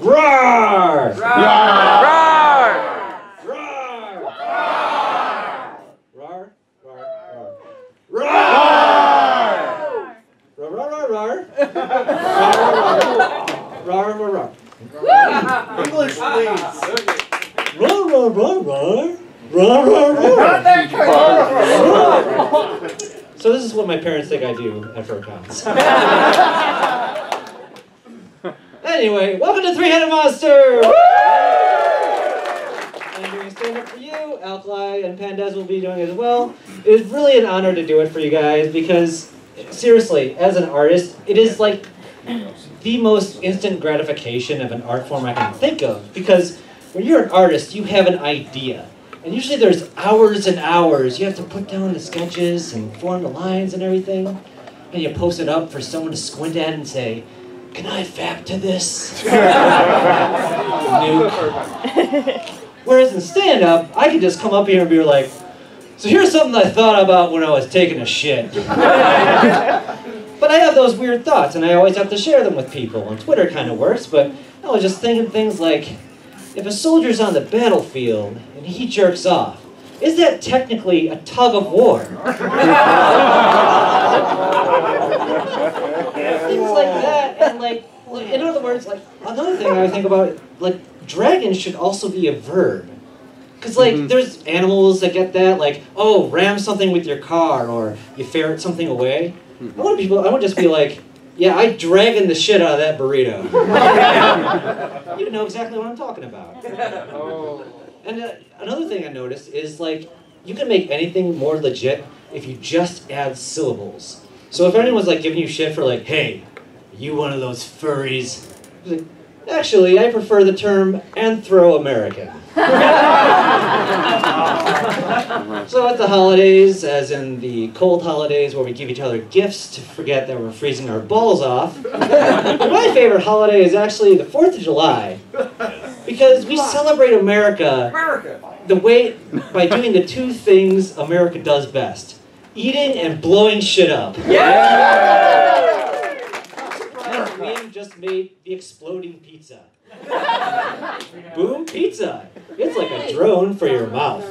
Roar! Roar! Roar! English, please. Roar, roar, roar, roar. Roar, roar, roar. So this is what my parents think I do at Furfest. Anyway, welcome to Three-Headed Monster! I'm doing stand-up for you. Alkali and Pandez will be doing it as well. It is really an honor to do it for you guys because, seriously, as an artist, it is like the most instant gratification of an art form I can think of. Because when you're an artist, you have an idea. And usually there's hours and hours. You have to put down the sketches and form the lines and everything. And you post it up for someone to squint at and say, "Can I fap to this?" Nuke. Whereas in stand-up, I could just come up here and be like, "So here's something I thought about when I was taking a shit." But I have those weird thoughts, and I always have to share them with people. And Twitter kind of works, but I was just thinking things like, if a soldier's on the battlefield and he jerks off, is that technically a tug of war? Things like that, and like, in other words, like, another thing I think about, like, dragon should also be a verb. Because, like, there's animals that get that, like, oh, ram something with your car, or you ferret something away. I want just be like, yeah, I dragging the shit out of that burrito. You know exactly what I'm talking about. And another thing I noticed is, like, you can make anything more legit if you just add syllables. So if anyone's, like, giving you shit for, like, hey, you one of those furries? Like, actually, I prefer the term Anthro-American. So at the holidays, as in the cold holidays where we give each other gifts to forget that we're freezing our balls off, my favorite holiday is actually the 4th of July. Because we celebrate America the way, by doing the two things America does best. Eating and blowing shit up. I'm surprised we just made the exploding pizza. Boom Pizza. It's like a drone for your mouth.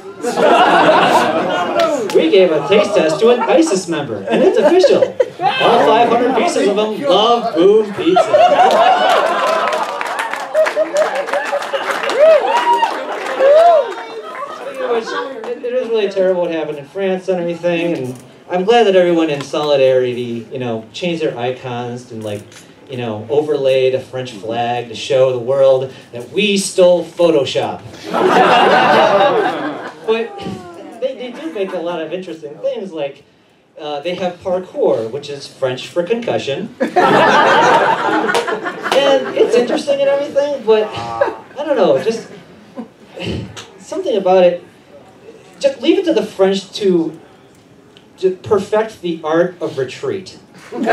We gave a taste test to an ISIS member, and it's official. All 500 pieces of them love Boom Pizza. It is really terrible what happened in France and everything, and I'm glad that everyone in solidarity, you know, changed their icons and, like, you know, overlaid a French flag to show the world that we stole Photoshop. But they do make a lot of interesting things, like they have parkour, which is French for concussion. And it's interesting and everything, but I don't know, just something about it. Just leave it to the French to perfect the art of retreat. People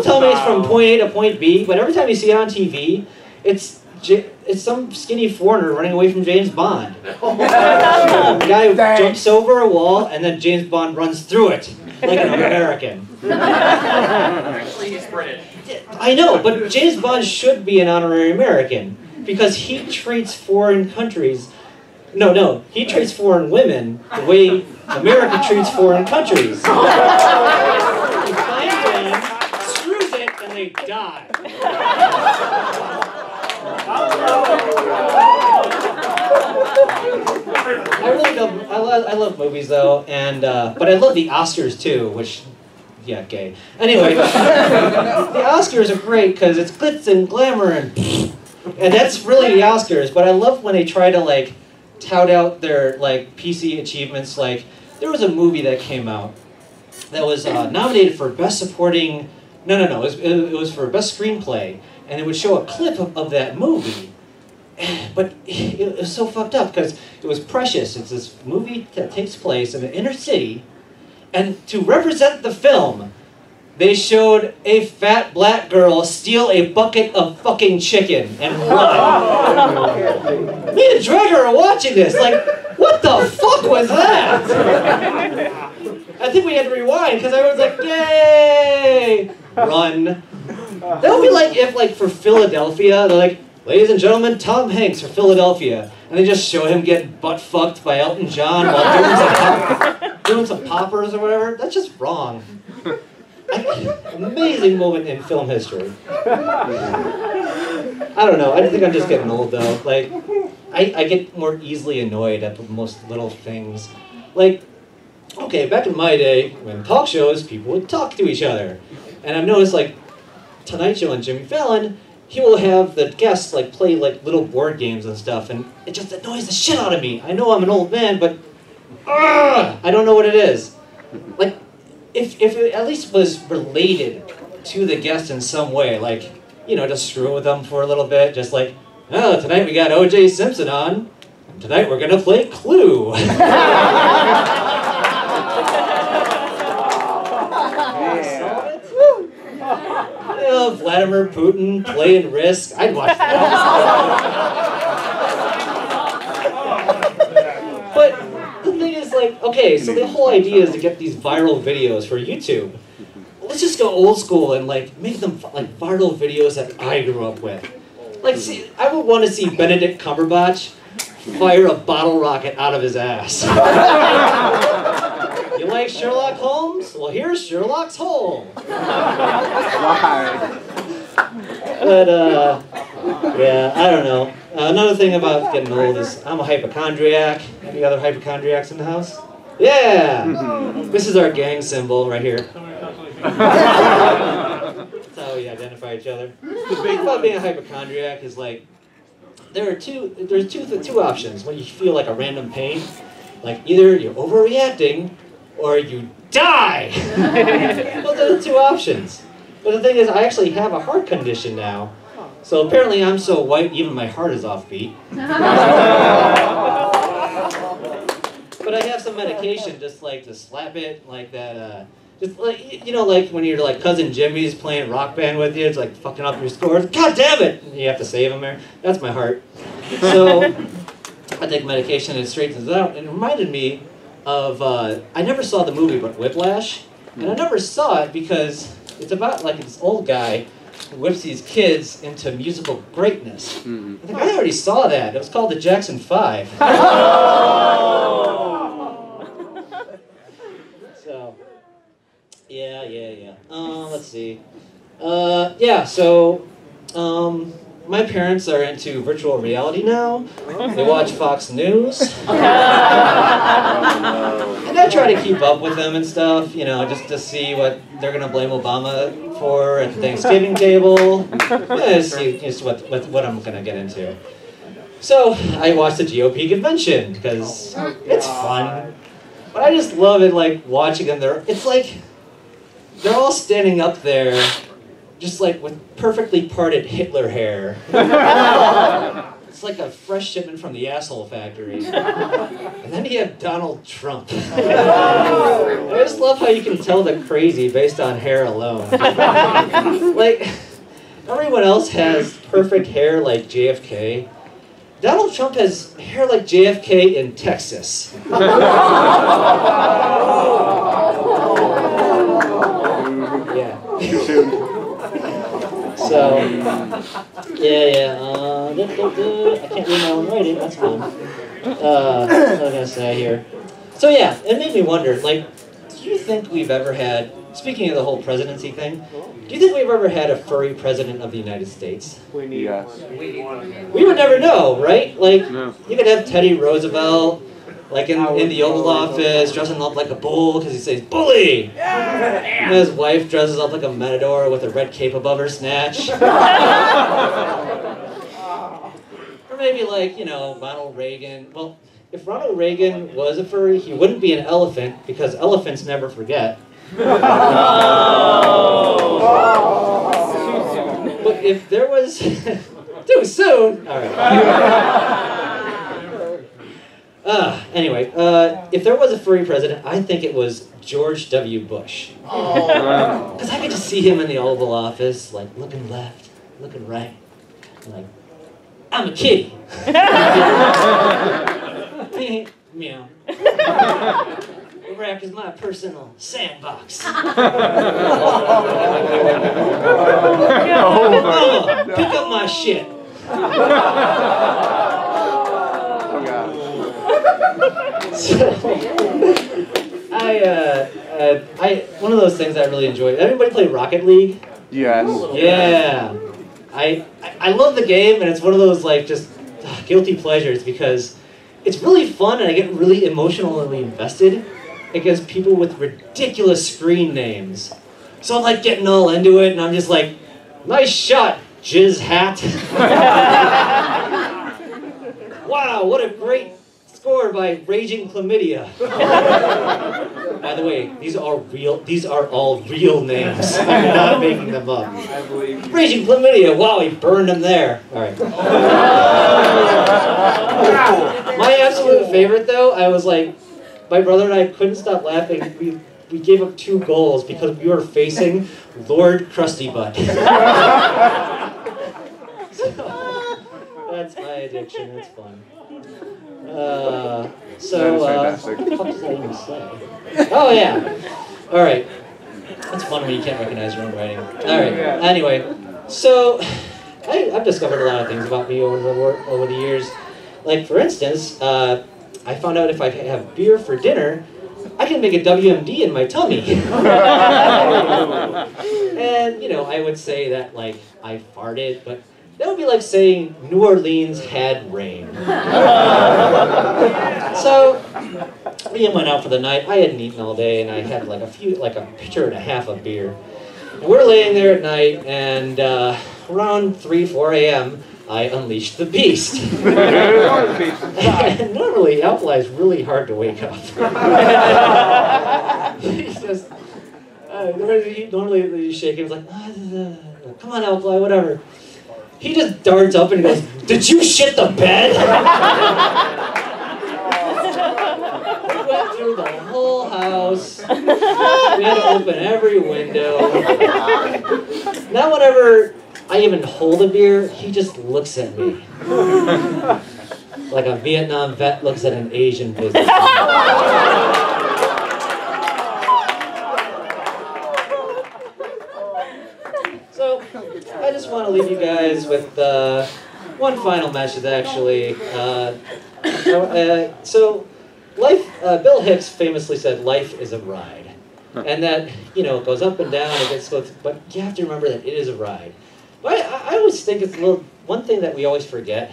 tell me it's from point A to point B, but every time you see it on TV, it's some skinny foreigner running away from James Bond. The guy who jumps over a wall, and then James Bond runs through it, like an American. Actually, he's British. I know, but James Bond should be an honorary American, because he treats foreign countries... No, he treats foreign women the way America treats foreign countries. He finds them, screws it, and they die. I love movies though, and but I love the Oscars too, which, yeah, gay. Anyway, the Oscars are great because it's glitz and glamour and that's really the Oscars. But I love when they try to, like, tout out their, like, PC achievements. Like, there was a movie that came out that was nominated for Best Supporting... No, it was for Best Screenplay, and it would show a clip of that movie. But it was so fucked up, because it was Precious. It's this movie that takes place in the inner city, and to represent the film, they showed a fat black girl steal a bucket of fucking chicken and run. Me and Dreger are watching this, like, what the fuck was that? I think we had to rewind, because I was like, yay! Run. That would be like if, like, for Philadelphia, they're like, ladies and gentlemen, Tom Hanks for Philadelphia. And they just show him getting butt fucked by Elton John while doing some poppers or whatever. That's just wrong. Amazing moment in film history. I don't know. I think I'm just getting old, though. Like, I get more easily annoyed at most little things. Like, okay, back in my day, when talk shows, people would talk to each other. And I've noticed, like, Tonight Show and Jimmy Fallon, he will have the guests, like, play, like, little board games and stuff, and it just annoys the shit out of me. I know I'm an old man, but I don't know what it is. Like, if it at least was related to the guest in some way, like, you know, just screw with them for a little bit, just like, oh, tonight we got O.J. Simpson on, and tonight we're gonna play Clue. Vladimir Putin playing Risk. I'd watch that. But the thing is, like, okay, so the whole idea is to get these viral videos for YouTube. Let's just go old school and, like, make them like viral videos that I grew up with. Like, see, I would want to see Benedict Cumberbatch fire a bottle rocket out of his ass. You like Sherlock Holmes? Well, here's Sherlock's hole. But, yeah, I don't know. Another thing about getting old is I'm a hypochondriac. Any other hypochondriacs in the house? Yeah! This is our gang symbol right here. That's how we identify each other. The thing about being a hypochondriac is, like, there's two options when you feel like a random pain. Like, either you're overreacting or you die! Those are the two options. But the thing is, I actually have a heart condition now. So apparently I'm so white, even my heart is offbeat. But I have some medication just like to slap it, like that, just like, you know, like when your like cousin Jimmy's playing Rock Band with you, it's like fucking up your scores. God damn it! And you have to save him there. That's my heart. So I take medication and it straightens it out. And it reminded me of, I never saw the movie, but Whiplash. And I never saw it because it's about like this old guy who whips these kids into musical greatness. I think I already saw that. It was called the Jackson 5. So, yeah. Let's see. Yeah, so, my parents are into virtual reality now. They watch Fox News. And I try to keep up with them and stuff, you know, just to see what they're going to blame Obama for at the Thanksgiving table. Yeah, see just what I'm going to get into. So, I watched the GOP convention, because it's fun. But I just love it, like, watching them. It's like, they're all standing up there, just like with perfectly parted Hitler hair. It's like a fresh shipment from the asshole factory. And then you have Donald Trump. I just love how you can tell they're crazy based on hair alone. Like, everyone else has perfect hair like JFK. Donald Trump has hair like JFK in Texas. Yeah. So, yeah. I can't read my own writing, that's fine. What was I gonna say here? So yeah, it made me wonder, like, do you think we've ever had, speaking of the whole presidency thing, do you think we've ever had a furry president of the United States? Yes. We would never know, right? Like, you could have Teddy Roosevelt, like in the Oval Office, dressing up like a bull because he says, bully! And his wife dresses up like a matador with a red cape above her snatch. Or maybe like, you know, Ronald Reagan. Well, if Ronald Reagan was a furry, he wouldn't be an elephant because elephants never forget. But if there was... Too soon! Alright. Anyway, if there was a furry president, I think it was George W. Bush. Because I could just see him in the Oval Office, like, looking left, looking right. Like, I'm a kitty. Meow. The rack is my personal sandbox. Oh, Mama, pick up my shit. One of those things I really enjoy. Everybody play Rocket League? Yes. Yeah. I love the game, and it's one of those like just guilty pleasures because it's really fun, and I get really emotionally invested against people with ridiculous screen names. So I'm like getting all into it, and I'm just like, nice shot, jizz hat. Wow, what a great score by Raging Chlamydia. By the way, these are all real names. I'm not making them up. Raging Chlamydia, wow, he burned him there. All right. My absolute favorite though, I was like, my brother and I couldn't stop laughing. We gave up 2 goals because we were facing Lord Krusty Butt. So, that's my addiction, it's fun. What the fuck does that even say? Oh yeah. All right. That's fun when you can't recognize your own writing. All right. Anyway, so I've discovered a lot of things about me over the years. Like for instance, I found out if I have beer for dinner, I can make a WMD in my tummy. And you know, I would say that like I farted, but that would be like saying New Orleans had rain. So, me went out for the night. I hadn't eaten all day, and I had like a pitcher and a half of beer. And we're laying there at night, and around 3, 4 a.m., I unleashed the beast. And normally, Alkali is really hard to wake up. He's just, normally he's shaking, he's like, come on, Alkali, whatever. He just darts up and goes, "Did you shit the bed?" We went through the whole house. We had to open every window. Now whenever I even hold a beer, he just looks at me. Like a Vietnam vet looks at an Asian businessman. So, I just want to leave you guys with one final message, actually. Bill Hicks famously said, life is a ride. And that, you know, it goes up and down, it gets slow, but you have to remember that it is a ride. But I always think it's one thing that we always forget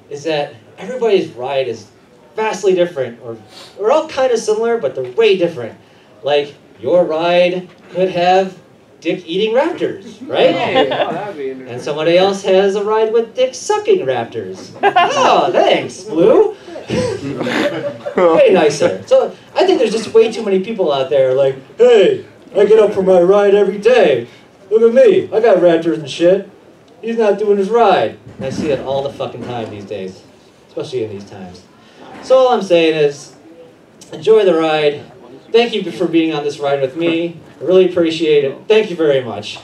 is that everybody's ride is vastly different, or we're all kind of similar, but they're way different. Like, your ride could have dick eating raptors, right? And somebody else has a ride with dick sucking raptors. Oh, thanks, Blue. Way nicer. So I think there's just way too many people out there like, hey, I get up for my ride every day. Look at me, I got raptors and shit. He's not doing his ride. And I see it all the fucking time these days, especially in these times. So all I'm saying is, enjoy the ride. Thank you for being on this ride with me. I really appreciate it. Thank you very much.